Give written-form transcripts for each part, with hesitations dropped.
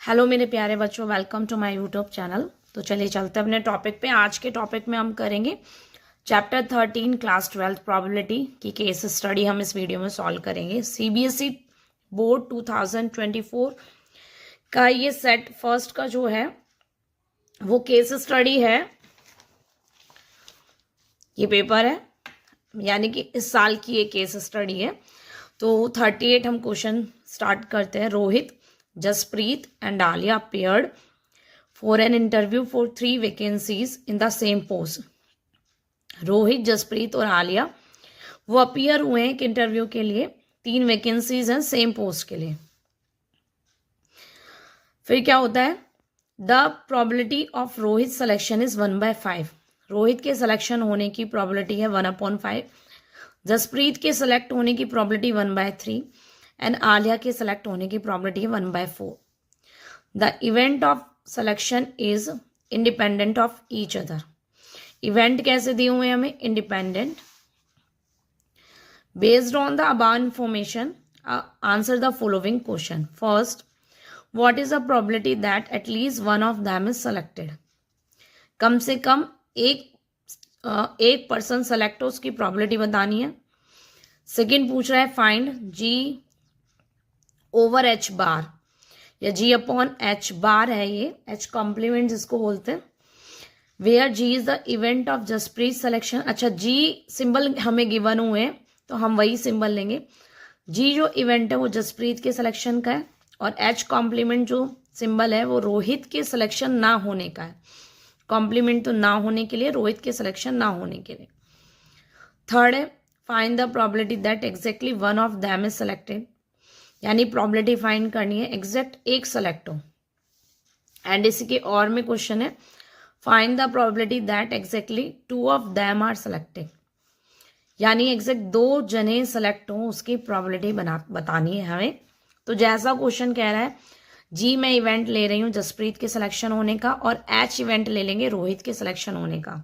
Hello मेरे प्यारे बच्चों, welcome to my YouTube channel. तो चलिए चलते हैं अपने टॉपिक पे। आज के टॉपिक में हम करेंगे चैप्टर 13 क्लास 12 प्रोबेबिलिटी की केस स्टडी। हम इस वीडियो में सॉल्व करेंगे। सीबीएसई बोर्ड 2024 का ये सेट फर्स्ट का जो है वो केस स्टडी है। ये पेपर है, यानी कि इस साल की ये केस स्टडी है। तो 38 हम क्वेश्चन स्टार्ट करते हैं। Rohit, Jaspreet and Alia paired for an interview for 3 vacancies in the same post. Rohit, Jaspreet और आलिया वो अपीयर हुए हैं एक इंटरव्यू के लिए। 3 वैकेंसीज हैं सेम पोस्ट के लिए। फिर क्या होता है, the probability of Rohit selection is 1/5। Rohit के सिलेक्शन होने की प्रोबेबिलिटी है 1/5। जसप्रीत के सिलेक्ट होने की प्रोबेबिलिटी 1/3 एंड आलिया के सिलेक्ट होने की प्रोबेबिलिटी है 1/4। The event of selection is independent of each other. Event कैसे दिए हुए हैं हमें, independent. Based on the above information answer the following question. First, what is the probability that at least one of them is selected. कम से कम एक person select हो, उसकी प्रोबेबिलिटी बतानी है। सेकेंड पूछ रहा है फाइंड जी ओवर एच बार, या जी अपॉन एच बार है ये, एच कॉम्प्लीमेंट जिसको बोलते हैं। Where G is the event of Jasprit selection. अच्छा, जी सिंबल हमें गिवन हुए हैं तो हम वही सिंबल लेंगे। जी जो इवेंट है वो जसप्रीत के सिलेक्शन का है, और एच कॉम्प्लीमेंट जो सिंबल है वो रोहित के सिलेक्शन ना होने का है। कॉम्प्लीमेंट तो ना होने के लिए, रोहित के सिलेक्शन ना होने के लिए। थर्ड है find the probability that exactly one of them is selected, यानी प्रॉबिलिटी फाइंड करनी है एग्जैक्ट एक सेलेक्ट हो। एंड इसी के और में क्वेश्चन है find the probability that exactly 2 of them are selected, यानी एग्जैक्ट 2 जने सेलेक्ट हो उसकी प्रोबेबिलिटी बतानी है हमें। तो जैसा क्वेश्चन कह रहा है, जी मैं इवेंट ले रही हूँ जसप्रीत के सिलेक्शन होने का, और एच इवेंट ले लेंगे रोहित के सिलेक्शन होने का।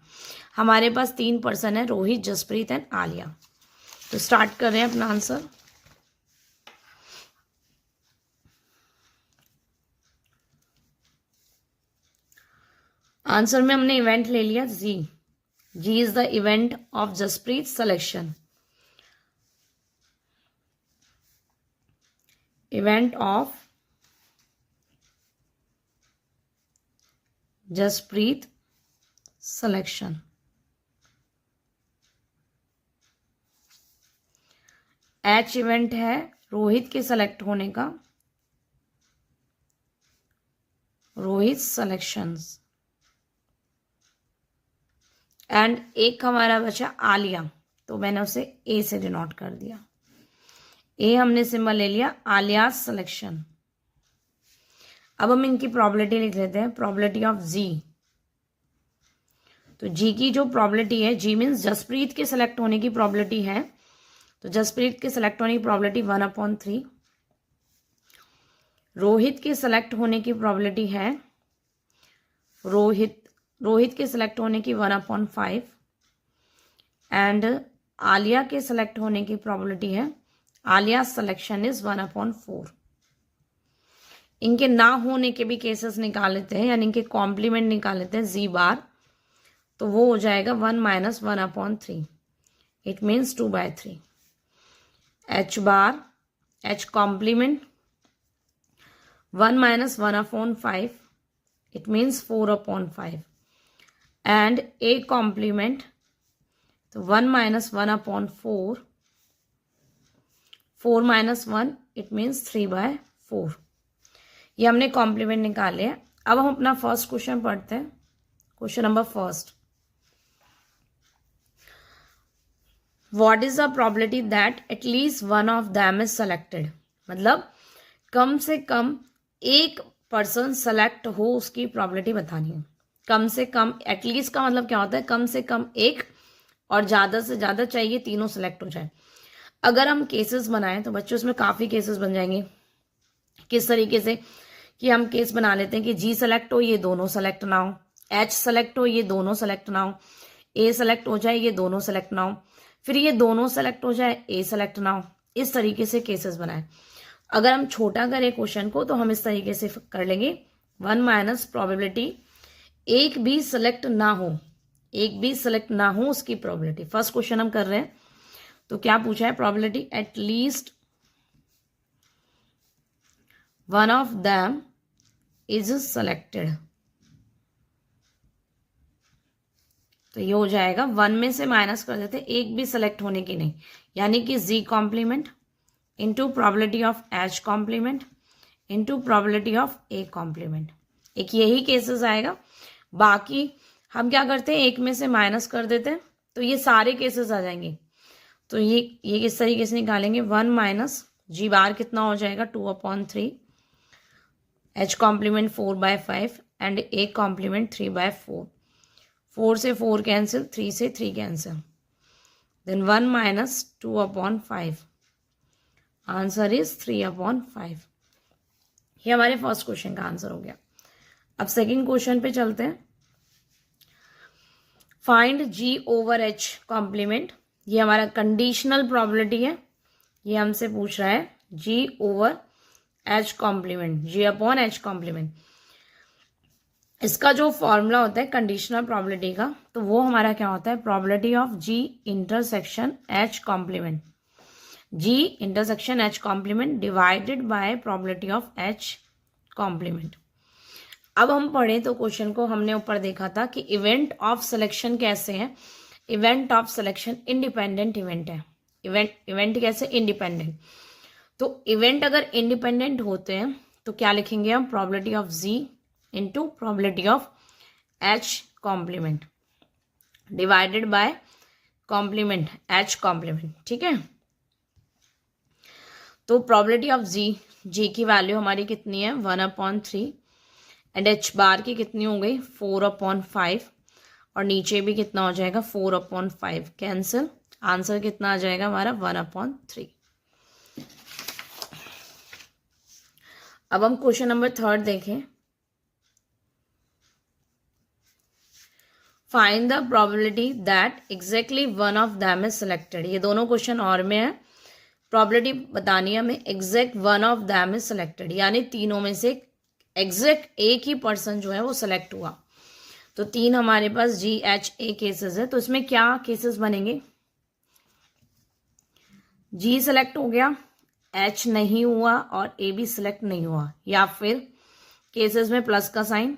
हमारे पास 3 पर्सन है, रोहित, जसप्रीत एंड आलिया। तो स्टार्ट कर रहे हैं अपना आंसर। आंसर में हमने इवेंट ले लिया G. G is the event of Jasprit selection. Event of Jasprit selection. H event है रोहित के सेलेक्ट होने का, रोहित सिलेक्शंस। एंड एक हमारा बचा आलिया, तो मैंने उसे ए से डिनोट कर दिया। ए हमने सिंबल ले लिया, आलिया सिलेक्शन। अब हम इनकी प्रोबेबिलिटी लिख लेते हैं। प्रोबेबिलिटी ऑफ जी, तो जी की जो प्रोबेबिलिटी है, जी मीन्स जसप्रीत के सिलेक्ट होने की प्रोबेबिलिटी है, तो जसप्रीत के सिलेक्ट होने की प्रोबेबिलिटी 1/3। रोहित के सिलेक्ट होने की प्रोबेबिलिटी है, रोहित के सिलेक्ट होने की 1/5। एंड आलिया के सिलेक्ट होने की प्रोबेबिलिटी है, आलिया सिलेक्शन इज 1/4। इनके ना होने के भी केसेस निकाल लेते हैं, यानी इनके कॉम्प्लीमेंट निकाल लेते हैं जी बार, तो वो हो जाएगा 1 - 1/3। It means 2/3। H bar, H complement 1 - 1/5, it means 4/5। And A complement, तो 1 - 1/4, 4 - 1, इट मीन्स 3/4। ये हमने कॉम्प्लीमेंट निकाले हैं। अब हम अपना फर्स्ट क्वेश्चन पढ़ते हैं। Question number first, what is the probability that at least one of them is selected. मतलब कम से कम एक पर्सन सेलेक्ट हो, उसकी प्रोबेबिलिटी बतानी है। कम से कम, एटलीस्ट का मतलब क्या होता है, कम से कम एक, और ज़्यादा से ज़्यादा चाहिए तीनों सेलेक्ट हो जाए। अगर हम केसेस बनाएं तो बच्चों इसमें काफ़ी केसेस बन जाएंगे। किस तरीके से कि हम केस बना लेते हैं कि जी सेलेक्ट हो, ये दोनों सेलेक्ट ना हो, एच सेलेक्ट हो, ये दोनों सेलेक्ट ना हो, ए सेलेक्ट हो जाए, ये दोनों सेलेक्ट ना हो, फिर ये दोनों सेलेक्ट हो जाए, ए सेलेक्ट ना हो। इस तरीके से केसेस बनाए अगर हम छोटा करें क्वेश्चन को तो हम इस तरीके से कर लेंगे, 1 माइनस प्रोबेबिलिटी एक भी सेलेक्ट ना हो, एक भी सेलेक्ट ना हो उसकी प्रोबेबिलिटी। फर्स्ट क्वेश्चन हम कर रहे हैं तो क्या पूछा है, probability at least one of them is selected. तो ये हो जाएगा 1 में से माइनस कर देते, एक भी सेलेक्ट होने की नहीं, यानी कि z complement into probability of h complement into probability of a complement. एक यही केसेस आएगा। बाकी हम क्या करते हैं, एक में से माइनस कर देते हैं तो ये सारे केसेस आ जाएंगे। तो ये किस तरीके से निकालेंगे, 1 माइनस जी बार कितना हो जाएगा, 2/3, h complement 4/5 and a complement 3/4। 4 से 4 कैंसिल, 3 से 3 cancel, then 1 minus 2/5, answer is 3/5। ये हमारे फर्स्ट क्वेश्चन का आंसर हो गया। अब सेकंड क्वेश्चन पे चलते हैं। Find g over h complement. ये हमारा कंडीशनल प्रोबेबिलिटी है, ये हमसे पूछ रहा है g over h complement, g/h complement. इसका जो फॉर्मूला होता है कंडीशनल प्रोबेबिलिटी का, तो वो हमारा क्या होता है, probability of g intersection h complement, g intersection h complement divided by probability of h complement. अब हम पढ़ें तो क्वेश्चन को हमने ऊपर देखा था कि इवेंट ऑफ सिलेक्शन कैसे है, event of selection independent event है। इवेंट कैसे, इंडिपेंडेंट। तो इवेंट अगर इंडिपेंडेंट होते हैं तो क्या लिखेंगे हम, probability of z into probability of h complement divided by complement h complement. ठीक है, तो प्रोबेबिलिटी ऑफ g की वैल्यू हमारी कितनी है, 1/3 एंड h बार की कितनी हो गई, 4/5 और नीचे भी कितना हो जाएगा, 4/5 कैंसिल, आंसर कितना आ जाएगा हमारा 1/3। अब हम क्वेश्चन नंबर 3 देखें। Find the probability that exactly one of them is selected. ये दोनों क्वेश्चन और में है, प्रोबेबिलिटी बतानी है हमें, exact one of them is selected, यानी तीनों में से एग्जैक्ट एक ही पर्सन जो है वो सिलेक्ट हुआ। तो 3 हमारे पास GHA केसेस है, तो इसमें क्या केसेस बनेंगे, G सिलेक्ट हो गया, H नहीं हुआ और A भी सिलेक्ट नहीं हुआ, या फिर केसेस में प्लस का साइन,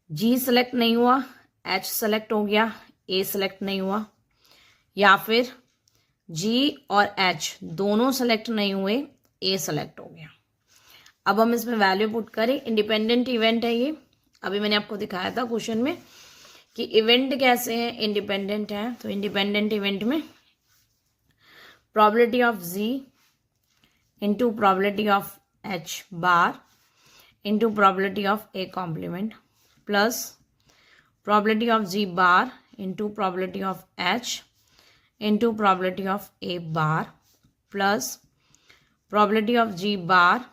G सिलेक्ट नहीं हुआ, H सिलेक्ट हो गया, A सिलेक्ट नहीं हुआ, या फिर G और H दोनों सेलेक्ट नहीं हुए, A सेलेक्ट हो गया। अब हम इसमें वैल्यू पुट करें, इंडिपेंडेंट इवेंट है ये, अभी मैंने आपको दिखाया था क्वेश्चन में कि इवेंट कैसे हैं, इंडिपेंडेंट है। तो इंडिपेंडेंट इवेंट में probability of z into probability of h bar into probability of a complement plus probability of z bar into probability of h into probability of a bar plus probability of g bar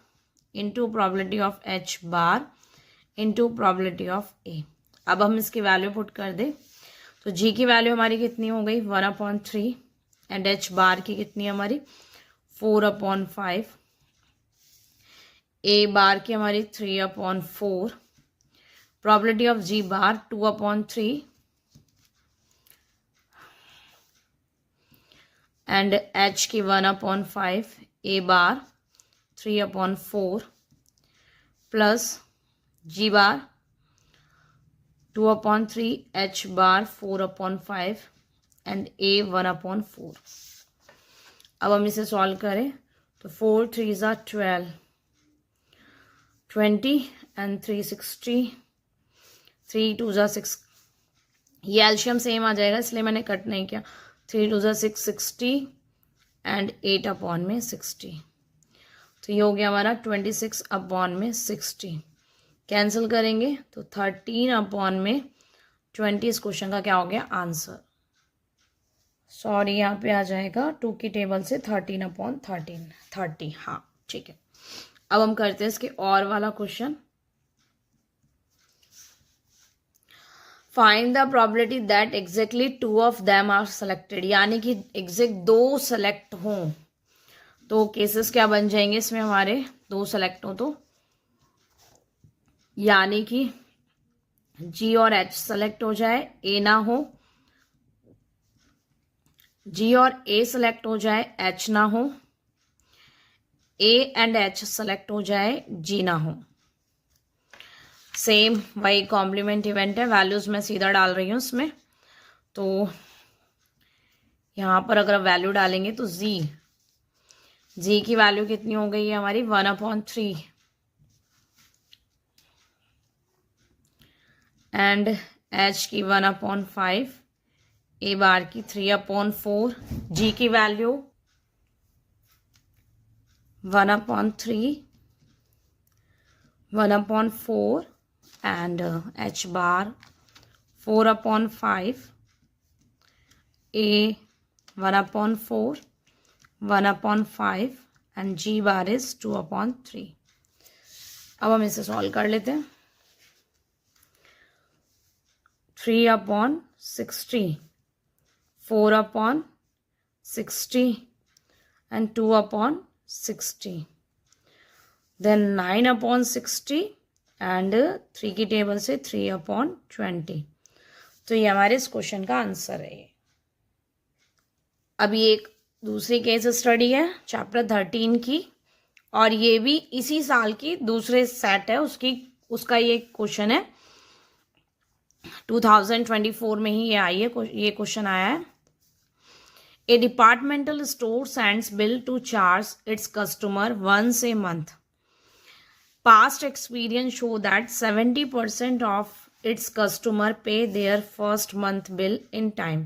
into probability of h bar into probability of a। अब हम इसकी value put कर दें तो g की value हमारी कितनी हो गई, 1/3 एंड h बार की कितनी हमारी 4/5, a बार की हमारी 3/4, probability of g bar 2/3 and h की 1/5, a bar 3/4 plus g bar 2/3, h bar 4/5 and a 1/4। अब हम इसे सॉल्व करें तो 4 3s are 12, 20 and 3 60, 3 2s are 6। ये एल्शियम सेम आ जाएगा इसलिए मैंने कट नहीं किया, 3 2s are 6, 60 एंड 8/60। तो ये हो गया हमारा 26/60। कैंसिल करेंगे तो 13/20 इस क्वेश्चन का क्या हो गया, आंसर। सॉरी, यहाँ पे आ जाएगा 2 की टेबल से 13/13, 30। हाँ ठीक है। अब हम करते हैं इसके और वाला question. Find the probability that exactly 2 of them are selected, यानी कि एग्जैक्ट 2 सेलेक्ट हों। तो केसेस क्या बन जाएंगे इसमें हमारे, 2 सेलेक्ट हो तो, यानी कि जी और एच सेलेक्ट हो जाए, ए ना हो, जी और ए सेलेक्ट हो जाए, एच ना हो, ए एंड एच सेलेक्ट हो जाए, जी ना हो। सेम वही कॉम्प्लीमेंट इवेंट है, वैल्यूज मैं सीधा डाल रही हूँ इसमें। तो यहां पर अगर वैल्यू डालेंगे तो जी की वैल्यू कितनी हो गई है हमारी, 1/3 एंड एच की 1/5, ए बार की 3/4, जी की value 1/3, 1/4 and H bar 4/5, A 1/4, 1/5 and G bar is 2/3। अब हम इसे सॉल्व कर लेते हैं। 3/60, 4/60 and 2/60, then 9/60 and 3 की टेबल से 3/20। तो ये हमारे इस क्वेश्चन का आंसर है। अभी एक दूसरी केस स्टडी है चैप्टर 13 की, और ये भी इसी साल की दूसरे सेट है उसका ये क्वेश्चन है। 2024 में ही ये क्वेश्चन आया है। A departmental store sends bill to charge its customer once a month. Past experience show that 70% of its customer pay their first month bill in time.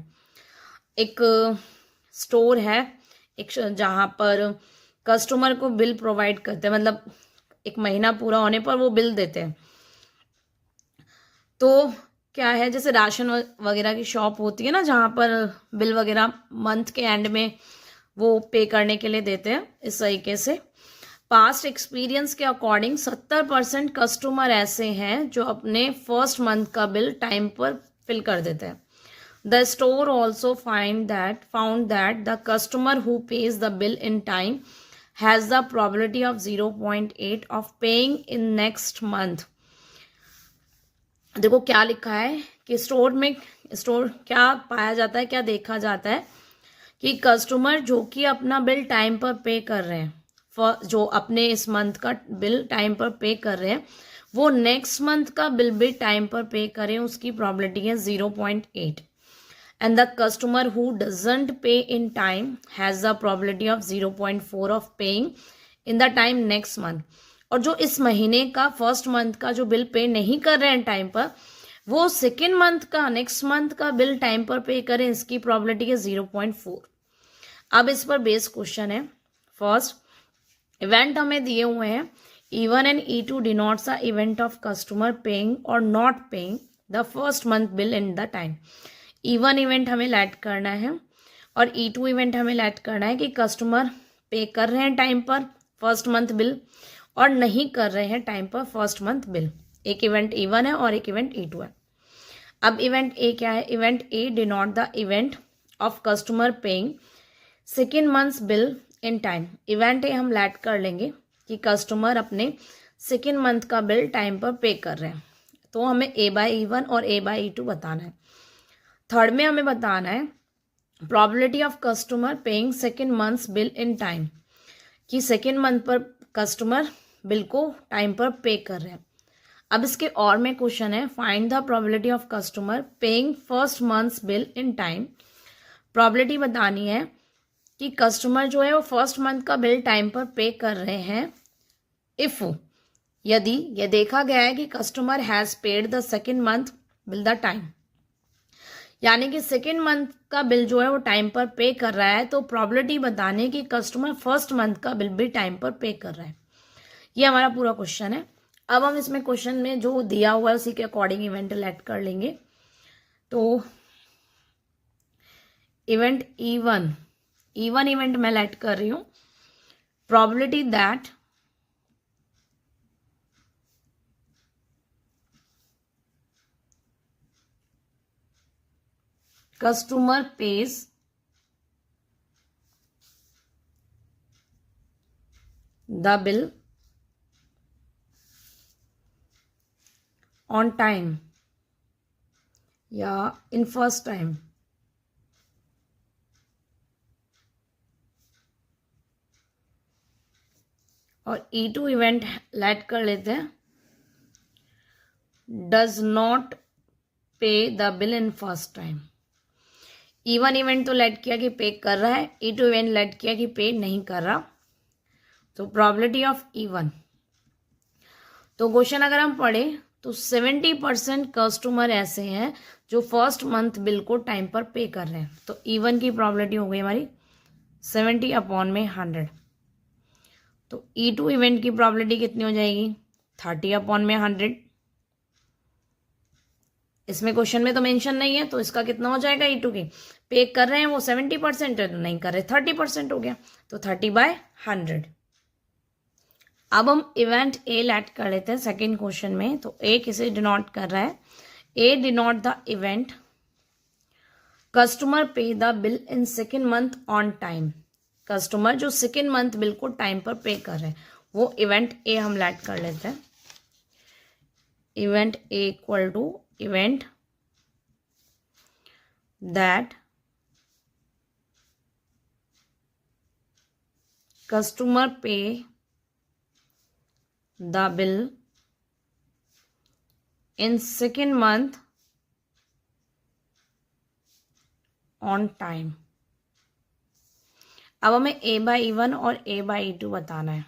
एक स्टोर है एक जहाँ पर कस्टमर को बिल प्रोवाइड करते हैं, मतलब एक महीना पूरा होने पर वो बिल देते हैं। तो क्या है, जैसे राशन वगैरह की शॉप होती है ना, जहाँ पर बिल वगैरह मंथ के एंड में वो पे करने के लिए देते हैं, इस तरीके से पास्ट एक्सपीरियंस के अकॉर्डिंग 70% कस्टमर ऐसे हैं जो अपने फर्स्ट मंथ का बिल टाइम पर फिल कर देते हैं। The store also found that the customer who page the bill in time has the probability of 0.8 of paying in next month. देखो क्या लिखा है कि स्टोर क्या पाया जाता है, क्या देखा जाता है कि कस्टमर जो कि अपना बिल टाइम पर पे कर रहे हैं, जो अपने इस मंथ का बिल टाइम पर पे कर रहे हैं, वो नेक्स्ट मंथ का बिल भी टाइम पर पे करें, उसकी प्रोबेबिलिटी है 0.8। And the customer who doesn't pay in time has the probability of 0.4 of paying in the time next month. और जो इस महीने का फर्स्ट मंथ का जो बिल पे नहीं कर रहे हैं टाइम पर, वो सेकेंड मंथ का नेक्स्ट मंथ का बिल टाइम पर पे करें, इसकी प्रोबेबिलिटी है 0.4। अब इस पर बेस्ड क्वेश्चन है। फर्स्ट इवेंट हमें दिए हुए हैं, E1 and E2 denotes the event of customer paying और not paying the first month bill in the time. E1 event हमें लेट करना है और E2 इवेंट हमें लेट करना है कि कस्टमर पे कर रहे हैं टाइम पर फर्स्ट मंथ बिल और नहीं कर रहे हैं टाइम पर फर्स्ट मंथ बिल। एक इवेंट E1 है और एक इवेंट E2 है। अब इवेंट ए क्या है, event A denote the event of customer paying second months bill in time. Event A हम लेट कर लेंगे कि कस्टमर अपने सेकेंड मंथ का बिल टाइम पर पे कर रहे हैं, तो हमें A/E1 और A/E2 बताना है। थर्ड में हमें बताना है probability of customer paying second months bill in time, कि सेकेंड मंथ पर कस्टमर बिल को टाइम पर पे कर रहे हैं। अब इसके और में क्वेश्चन है find the probability of customer paying first months bill in time. Probability बतानी है कि कस्टमर जो है वो फर्स्ट मंथ का बिल टाइम पर पे कर रहे हैं इफ यदि ये देखा गया है कि customer has paid the second month bill the time, यानी कि सेकेंड मंथ का बिल जो है वो टाइम पर पे कर रहा है, तो प्रोबेबिलिटी बताने कि कस्टमर फर्स्ट मंथ का बिल भी टाइम पर पे कर रहा है। ये हमारा पूरा क्वेश्चन है। अब हम इसमें क्वेश्चन में जो दिया हुआ है उसी के अकॉर्डिंग इवेंट लेट कर लेंगे। तो इवेंट E1 इवेंट मैं लेट कर रही हूँ। Probability that customer pays the bill on time या in first time. और E2 इवेंट लेट कर लेते हैं, डज नॉट पे the bill in first time. E1 event तो लेट किया कि पे कर रहा है, E2 इवेंट लेट किया कि पे नहीं कर रहा. तो प्रोबेबिलिटी ऑफ E1. तो क्वेश्चन अगर हम पढ़े तो 70% कस्टमर ऐसे हैं जो फर्स्ट मंथ बिल को टाइम पर पे कर रहे हैं. तो E1 की प्रोबेबिलिटी हो गई हमारी 70/100. तो E2 इवेंट की प्रोबेबिलिटी कितनी हो जाएगी 30/100. इसमें क्वेश्चन में तो मेंशन नहीं है, तो इसका कितना हो जाएगा E2 की. पे कर रहे हैं वो 70% है, तो नहीं कर रहे 30% हो गया, तो 30/100. अब हम इवेंट ए लेट कर लेते हैं सेकेंड क्वेश्चन में. तो ए किसे डिनोट कर रहा है, ए डिनोट द इवेंट कस्टमर पे the bill in second month on time. Customer जो सेकेंड मंथ बिल को टाइम पर पे कर रहे हैं, वो इवेंट ए हम लेट कर लेते हैं. Event A equal to event that customer pay the bill in second month on time. अब हमें A/E1 और A/E2 बताना है.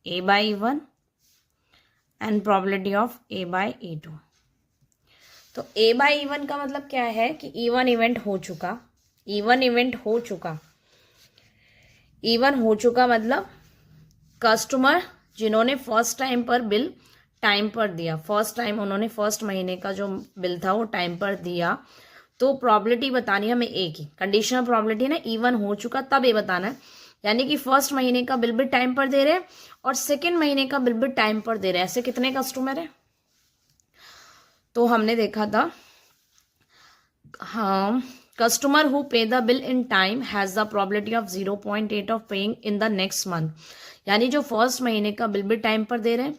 A/E1 and probability of A/E2. तो A/E1 का मतलब क्या है कि E1 इवेंट हो चुका, E1 इवेंट हो चुका, E1 हो चुका मतलब कस्टमर जिन्होंने फर्स्ट टाइम पर बिल टाइम पर दिया, फर्स्ट टाइम उन्होंने फर्स्ट महीने का जो बिल था वो टाइम पर दिया. तो प्रोबेबिलिटी बतानी है हमें ए की, कंडीशनल प्रोबेबिलिटी ना E1 हो चुका तब ए बताना है. यानी कि फर्स्ट महीने का बिल भी टाइम पर दे रहे हैं और सेकेंड महीने का बिल भी टाइम पर दे रहे हैं. ऐसे कितने कस्टमर है, तो हमने देखा था हाँ, कस्टमर हु पे the bill in time has the probability of 0.8 of paying in the next month. यानी जो फर्स्ट महीने का बिल भी टाइम पर दे रहे हैं,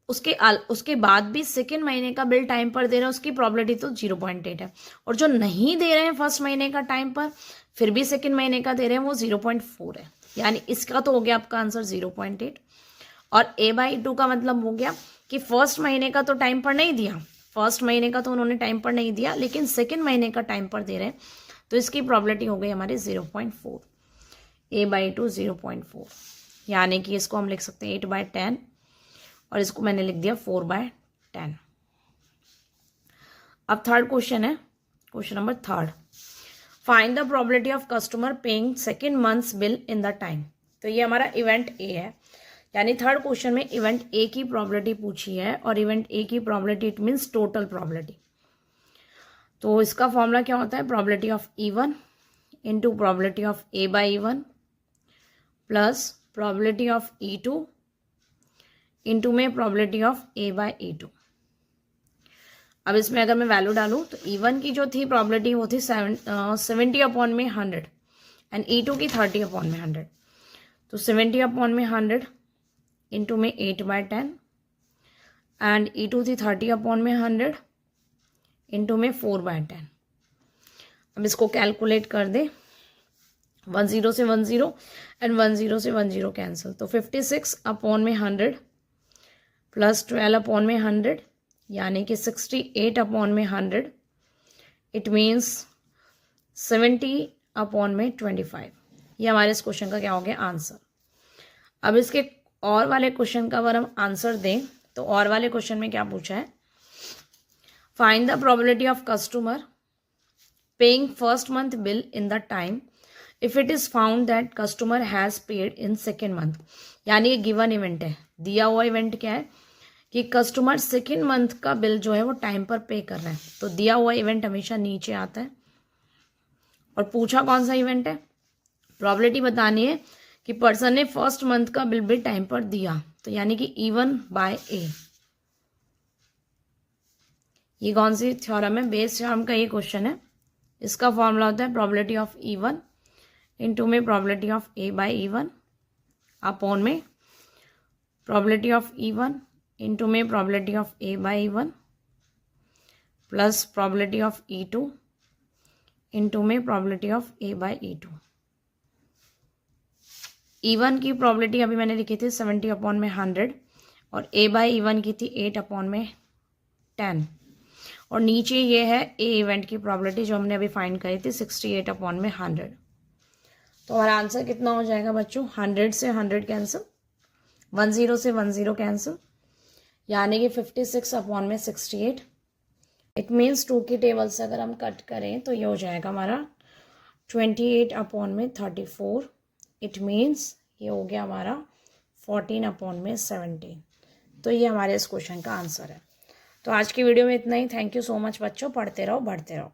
उसके बाद भी सेकेंड महीने का बिल टाइम पर दे रहे हैं, उसकी प्रोबेबिलिटी तो 0.8 है. और जो नहीं दे रहे हैं फर्स्ट महीने का टाइम पर, फिर भी सेकेंड महीने का दे रहे हैं, वो 0.4 है. यानी इसका तो हो गया आपका आंसर 0.8. और A/2 का मतलब हो गया कि फर्स्ट महीने का तो टाइम पर नहीं दिया, फर्स्ट महीने का तो उन्होंने टाइम पर नहीं दिया, लेकिन सेकेंड महीने का टाइम पर दे रहे हैं, तो इसकी प्रोबेबिलिटी हो गई हमारी 0.4. A/2 0.4. यानी कि इसको हम लिख सकते हैं 8/10 और इसको मैंने लिख दिया 4/10. अब थर्ड क्वेश्चन है, question number third. Find the probability of customer paying second months bill in the time. तो ये हमारा इवेंट ए है. यानी थर्ड क्वेश्चन में इवेंट ए की प्रोबेबिलिटी पूछी है, और इवेंट ए की probability it means total probability. तो इसका फॉर्मूला क्या होता है, probability of E1 into probability of A/E1 plus probability of E2 into में प्रोबेबिलिटी ऑफ A/E2. अब इसमें अगर मैं वैल्यू डालूँ तो E1 की जो थी प्रोबेबिलिटी वो थी 70/100 एंड E2 की 30/100. तो 70/100 इंटू में 8/10 एंड E2 थी 30/100 इंटू में 4/10. अब इसको कैलकुलेट कर दे, 10 से 10 एंड 10 से 10 कैंसिल. तो 56/100 प्लस 12/100 यानी कि 68/100. It means 70/25. ये हमारे इस क्वेश्चन का क्या हो गया आंसर. अब इसके और वाले क्वेश्चन का अगर हम आंसर दें तो और वाले क्वेश्चन में क्या पूछा है, find the probability of customer paying first month bill in the time if it is found that customer has paid in second month. यानी ये गिवन इवेंट है, दिया हुआ इवेंट क्या है कि कस्टमर सेकेंड मंथ का बिल जो है वो टाइम पर पे कर रहा है. तो दिया हुआ इवेंट हमेशा नीचे आता है. और पूछा कौन सा इवेंट है, प्रोबेबिलिटी बतानी है कि पर्सन ने फर्स्ट मंथ का बिल भी टाइम पर दिया. तो यानी कि E1/A. ये कौन सी थ्योरम है, बेस थ्योरम का ये क्वेश्चन है. इसका फॉर्मूला होता है प्रोबेबिलिटी ऑफ E1 इंटू में प्रोबेबिलिटी ऑफ A/E1 अपॉन में प्रोबेबिलिटी ऑफ E1 इंटू में probability of A by E1 plus probability of E2 into में probability of A by E2। E1 की प्रोबेबिलिटी अभी मैंने लिखी थी 70 अपॉन में 100 और A बाई E1 की थी 8 अपॉन में 10 और नीचे ये है A इवेंट की प्रोबेबिलिटी जो हमने अभी फाइंड करी थी 68 अपॉन में 100। तो हमारा आंसर कितना हो जाएगा बच्चों, 100 से 100 कैंसिल, 10 से 10 कैंसिल, यानी कि 56 अपॉन में 68। इट मीन्स 2 की टेबल से अगर हम कट करें तो ये हो जाएगा हमारा 28 अपॉन में 34। इट मीन्स ये हो गया हमारा 14 अपॉन में 17। तो ये हमारे इस क्वेश्चन का आंसर है। तो आज की वीडियो में इतना ही। थैंक यू सो मच बच्चों, पढ़ते रहो बढ़ते रहो।